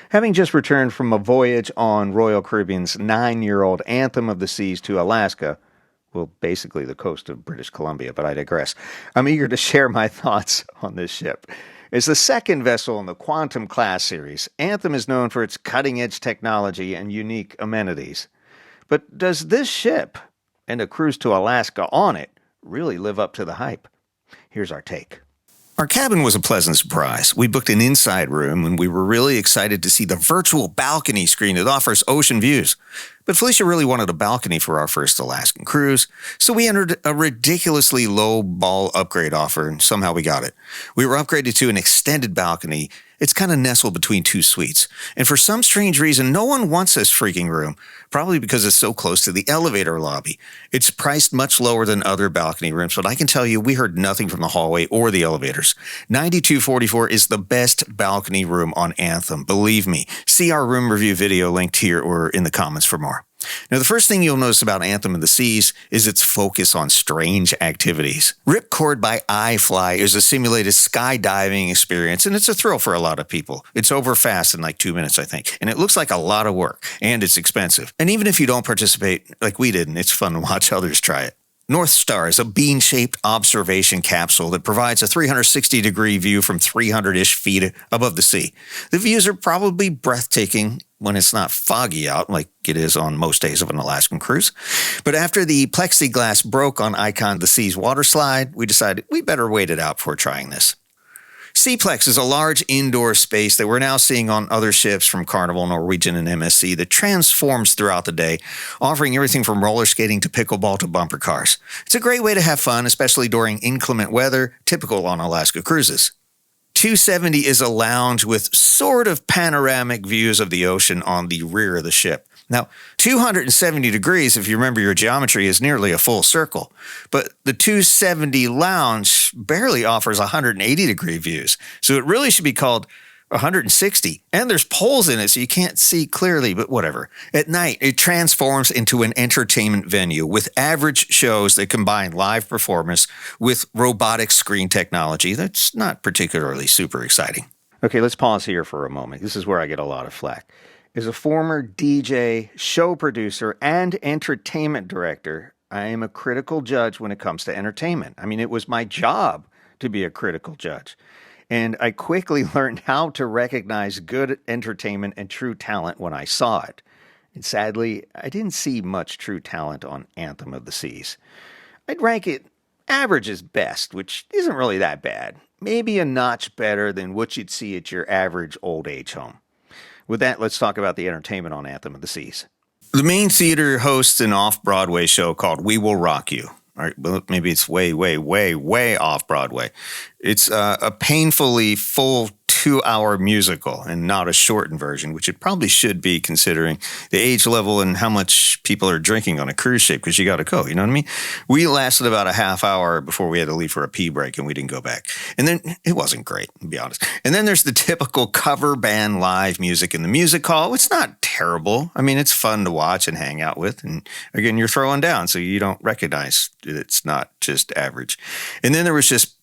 Having just returned from a voyage on Royal Caribbean's 9-year-old Anthem of the Seas to Alaska, well, basically the coast of British Columbia, but I digress. I'm eager to share my thoughts on this ship. It's the second vessel in the Quantum class series. Anthem is known for its cutting-edge technology and unique amenities. But does this ship, and a cruise to Alaska on it, really live up to the hype? Here's our take. Our cabin was a pleasant surprise. We booked an inside room, and we were really excited to see the virtual balcony screen that offers ocean views. But Felicia really wanted a balcony for our first Alaskan cruise, so we entered a ridiculously low-ball upgrade offer, and somehow we got it. We were upgraded to an extended balcony. It's kind of nestled between two suites. And for some strange reason, no one wants this freaking room, probably because it's so close to the elevator lobby. It's priced much lower than other balcony rooms, but I can tell you we heard nothing from the hallway or the elevators. 9244 is the best balcony room on Anthem, believe me. See our room review video linked here or in the comments for more. Now, the first thing you'll notice about Anthem of the Seas is its focus on strange activities. Ripcord by iFly is a simulated skydiving experience, and it's a thrill for a lot of people. It's over fast in like 2 minutes, I think, and it looks like a lot of work, and it's expensive. And even if you don't participate like we didn't, it's fun to watch others try it. North Star is a bean-shaped observation capsule that provides a 360-degree view from 300-ish feet above the sea. The views are probably breathtaking when it's not foggy out like it is on most days of an Alaskan cruise. But after the plexiglass broke on Icon of the Seas water slide, we decided we better wait it out before trying this. Seaplex is a large indoor space that we're now seeing on other ships from Carnival, Norwegian, and MSC that transforms throughout the day, offering everything from roller skating to pickleball to bumper cars. It's a great way to have fun, especially during inclement weather, typical on Alaska cruises. 270 is a lounge with sort of panoramic views of the ocean on the rear of the ship. Now, 270 degrees, if you remember your geometry, is nearly a full circle. But the 270 lounge barely offers 180-degree views. So it really should be called 160. And there's poles in it, so you can't see clearly, but whatever. At night, it transforms into an entertainment venue with average shows that combine live performance with robotic screen technology. That's not particularly super exciting. Okay, let's pause here for a moment. This is where I get a lot of flack. As a former DJ, show producer, and entertainment director, I am a critical judge when it comes to entertainment. I mean, it was my job to be a critical judge. And I quickly learned how to recognize good entertainment and true talent when I saw it. And sadly, I didn't see much true talent on Anthem of the Seas. I'd rank it average as best, which isn't really that bad. Maybe a notch better than what you'd see at your average old age home. With that, let's talk about the entertainment on Anthem of the Seas. The main theater hosts an off-Broadway show called We Will Rock You. All right, well, maybe it's way off Broadway. It's a painfully full 2-hour musical and not a shortened version, which it probably should be considering the age level and how much people are drinking on a cruise ship because you got to go, you know what I mean? We lasted about a half hour before we had to leave for a pee break and we didn't go back. And then it wasn't great, to be honest. And then there's the typical cover band live music in the music hall. It's not terrible. I mean, it's fun to watch and hang out with. And again, you're throwing down, so you don't recognize that it's not just average. And then there was just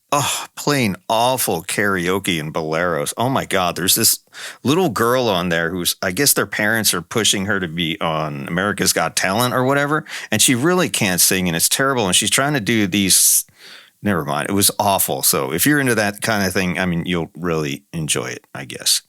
plain awful karaoke and boleros. Oh my God, there's this little girl on there who's, I guess their parents are pushing her to be on America's Got Talent or whatever, and she really can't sing, and it's terrible, and she's trying to do these, never mind, it was awful. So if you're into that kind of thing, I mean, you'll really enjoy it, I guess.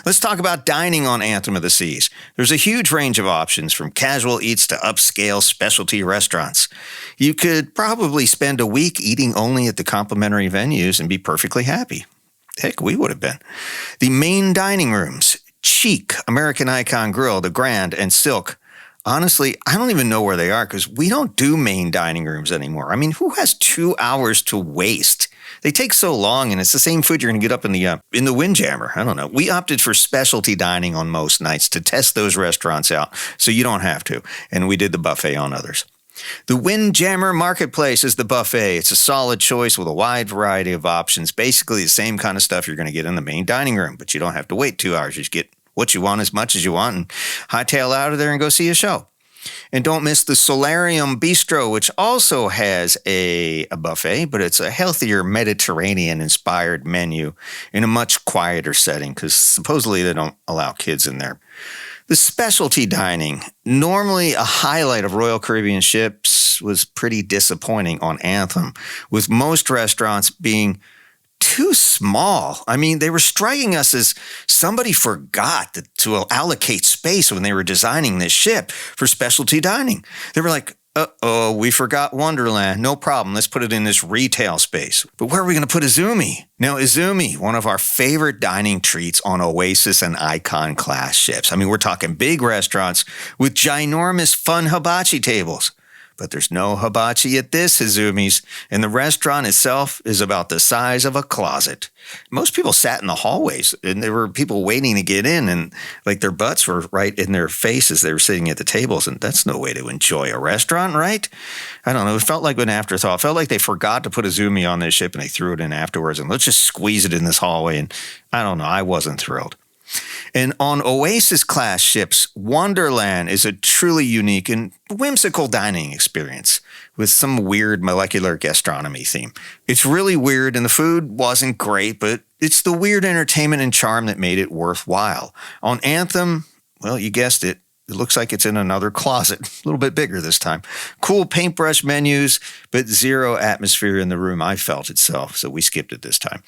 Let's talk about dining on Anthem of the Seas. There's a huge range of options from casual eats to upscale specialty restaurants. You could probably spend a week eating only at the complimentary venues and be perfectly happy. Heck, we would have been. The main dining rooms, Chic, American Icon Grill, The Grand, and Silk. Honestly, I don't even know where they are because we don't do main dining rooms anymore. I mean, who has 2 hours to waste? They take so long, and it's the same food you're going to get up in the Windjammer. I don't know. We opted for specialty dining on most nights to test those restaurants out, so you don't have to. And we did the buffet on others. The Windjammer Marketplace is the buffet. It's a solid choice with a wide variety of options. Basically the same kind of stuff you're going to get in the main dining room, but you don't have to wait 2 hours. You just get what you want as much as you want and hightail out of there and go see a show. And don't miss the Solarium Bistro, which also has a buffet, but it's a healthier Mediterranean-inspired menu in a much quieter setting because supposedly they don't allow kids in there. The specialty dining, normally a highlight of Royal Caribbean ships, was pretty disappointing on Anthem, with most restaurants being too small. I mean, they were striking us as somebody forgot to allocate space when they were designing this ship for specialty dining. They were like, uh-oh, we forgot Wonderland. No problem. Let's put it in this retail space. But where are we going to put Izumi? Now, Izumi, one of our favorite dining treats on Oasis and Icon class ships. I mean, we're talking big restaurants with ginormous fun hibachi tables. But there's no hibachi at this Izumi's, and the restaurant itself is about the size of a closet. Most people sat in the hallways, and there were people waiting to get in, and like their butts were right in their faces. They were sitting at the tables, and that's no way to enjoy a restaurant, right? I don't know. It felt like an afterthought. It felt like they forgot to put Izumi on this ship, and they threw it in afterwards, and let's just squeeze it in this hallway. And I don't know. I wasn't thrilled. And on Oasis-class ships, Wonderland is a truly unique and whimsical dining experience with some weird molecular gastronomy theme. It's really weird, and the food wasn't great, but it's the weird entertainment and charm that made it worthwhile. On Anthem, well, you guessed it. It looks like it's in another closet, a little bit bigger this time. Cool paintbrush menus, but zero atmosphere in the room. I felt itself, so we skipped it this time.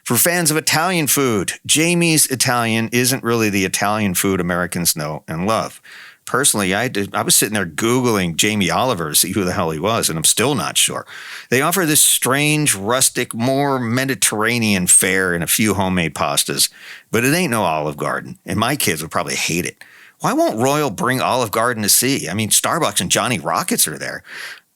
For fans of Italian food, Jamie's Italian isn't really the Italian food Americans know and love. Personally, I was sitting there Googling Jamie Oliver to see who the hell he was, and I'm still not sure. They offer this strange, rustic, more Mediterranean fare and a few homemade pastas, but it ain't no Olive Garden, and my kids would probably hate it. Why won't Royal bring Olive Garden to sea? I mean, Starbucks and Johnny Rockets are there.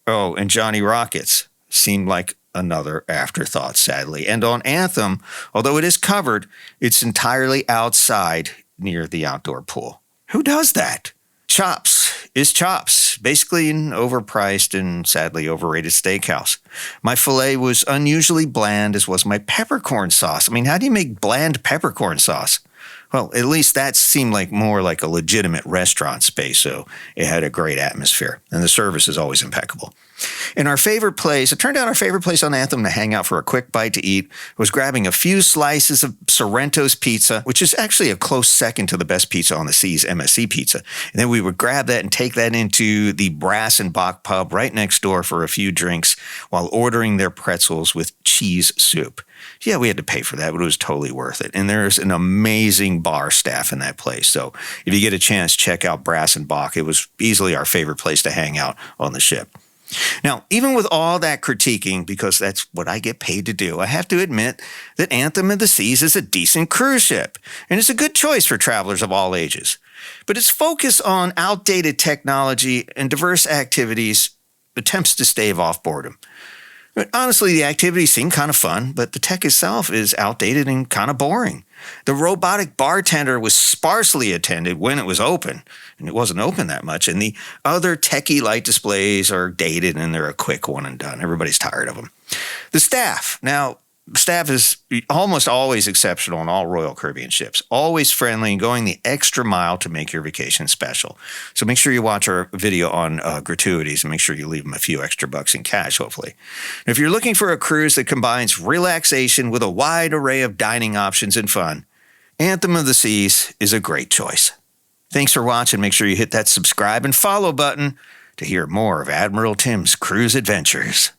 Oh, and Johnny Rockets seemed like another afterthought, sadly. And on Anthem, although it is covered, it's entirely outside near the outdoor pool. Who does that? Chops is Chops, basically an overpriced and sadly overrated steakhouse. My filet was unusually bland, as was my peppercorn sauce. I mean, how do you make bland peppercorn sauce? Well, at least that seemed like more like a legitimate restaurant space, so it had a great atmosphere, and the service is always impeccable. And our favorite place, it turned out our favorite place on Anthem to hang out for a quick bite to eat was grabbing a few slices of Sorrento's pizza, which is actually a close second to the best pizza on the seas, MSC Pizza. And then we would grab that and take that into the Brass and Bach pub right next door for a few drinks while ordering their pretzels with cheese soup. Yeah, we had to pay for that, but it was totally worth it. And there's an amazing bar staff in that place. So if you get a chance, check out Brass and Bach. It was easily our favorite place to hang out on the ship. Now, even with all that critiquing, because that's what I get paid to do, I have to admit that Anthem of the Seas is a decent cruise ship, and it's a good choice for travelers of all ages. But its focus on outdated technology and diverse activities attempts to stave off boredom. But honestly, the activities seem kind of fun, but the tech itself is outdated and kind of boring. The robotic bartender was sparsely attended when it was open, and it wasn't open that much. And the other techie light displays are dated, and they're a quick one and done. Everybody's tired of them. The staff. Now, staff is almost always exceptional on all Royal Caribbean ships, always friendly and going the extra mile to make your vacation special. So make sure you watch our video on gratuities and make sure you leave them a few extra bucks in cash, hopefully. And if you're looking for a cruise that combines relaxation with a wide array of dining options and fun, Anthem of the Seas is a great choice. Thanks for watching. Make sure you hit that subscribe and follow button to hear more of Admiral Tim's cruise adventures.